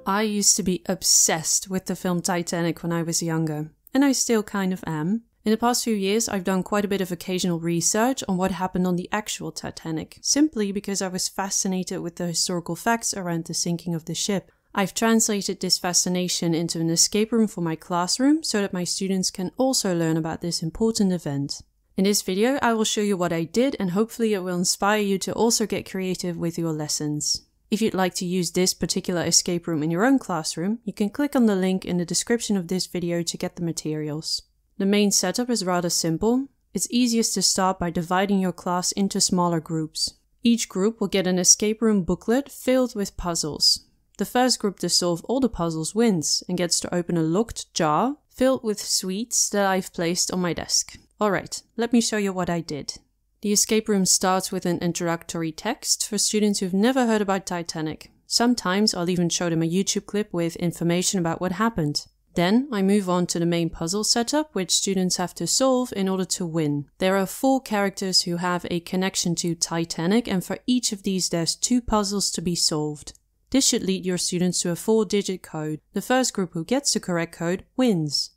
I used to be obsessed with the film Titanic when I was younger, and I still kind of am. In the past few years, I've done quite a bit of occasional research on what happened on the actual Titanic, simply because I was fascinated with the historical facts around the sinking of the ship. I've translated this fascination into an escape room for my classroom so that my students can also learn about this important event. In this video, I will show you what I did, and hopefully it will inspire you to also get creative with your lessons. If you'd like to use this particular escape room in your own classroom, you can click on the link in the description of this video to get the materials. The main setup is rather simple. It's easiest to start by dividing your class into smaller groups. Each group will get an escape room booklet filled with puzzles. The first group to solve all the puzzles wins and gets to open a locked jar filled with sweets that I've placed on my desk. Alright, let me show you what I did. The escape room starts with an introductory text for students who've never heard about Titanic. Sometimes I'll even show them a YouTube clip with information about what happened. Then I move on to the main puzzle setup, which students have to solve in order to win. There are 4 characters who have a connection to Titanic, and for each of these there's 2 puzzles to be solved. This should lead your students to a 4-digit code. The first group who gets the correct code wins.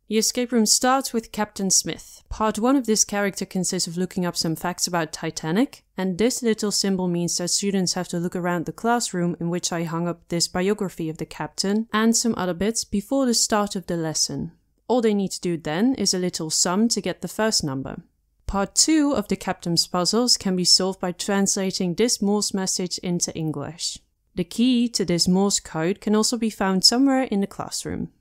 The escape room starts with Captain Smith. Part 1 of this character consists of looking up some facts about Titanic, and this little symbol means that students have to look around the classroom in which I hung up this biography of the captain and some other bits before the start of the lesson. All they need to do then is a little sum to get the first number. Part 2 of the captain's puzzles can be solved by translating this Morse message into English. The key to this Morse code can also be found somewhere in the classroom.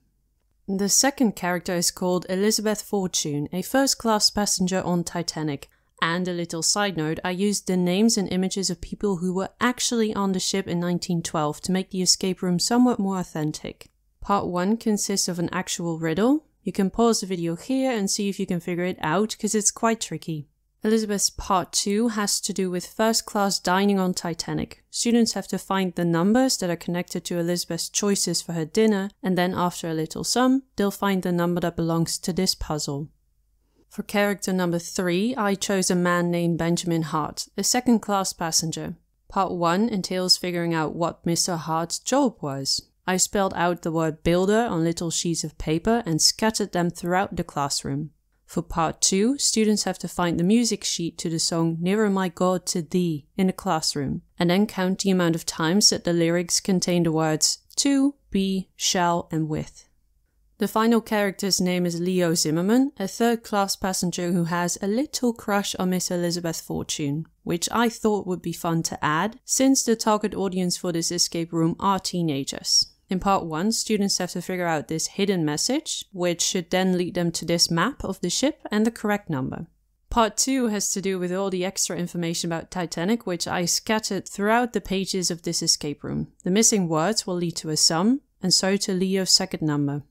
The second character is called Elizabeth Fortune, a first-class passenger on Titanic. And a little side note, I used the names and images of people who were actually on the ship in 1912 to make the escape room somewhat more authentic. Part 1 consists of an actual riddle. You can pause the video here and see if you can figure it out, because it's quite tricky. Elizabeth's part 2 has to do with first-class dining on Titanic. Students have to find the numbers that are connected to Elizabeth's choices for her dinner, and then after a little sum, they'll find the number that belongs to this puzzle. For character number 3, I chose a man named Benjamin Hart, a second-class passenger. Part 1 entails figuring out what Mr. Hart's job was. I spelled out the word builder on little sheets of paper and scattered them throughout the classroom. For part 2, students have to find the music sheet to the song Nearer My God to Thee in the classroom, and then count the amount of times that the lyrics contain the words to, be, shall, and with. The final character's name is Leo Zimmerman, a third-class passenger who has a little crush on Miss Elizabeth Fortune, which I thought would be fun to add, since the target audience for this escape room are teenagers. In part 1, students have to figure out this hidden message, which should then lead them to this map of the ship and the correct number. Part 2 has to do with all the extra information about Titanic, which I scattered throughout the pages of this escape room. The missing words will lead to a sum, and so to Leo's second number.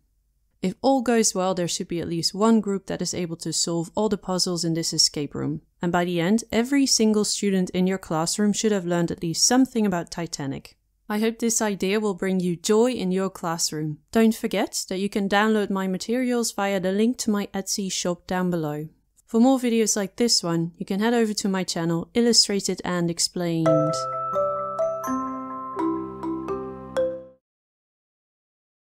If all goes well, there should be at least one group that is able to solve all the puzzles in this escape room. And by the end, every single student in your classroom should have learned at least something about Titanic. I hope this idea will bring you joy in your classroom. Don't forget that you can download my materials via the link to my Etsy shop down below. For more videos like this one, you can head over to my channel Illustrated and Explained.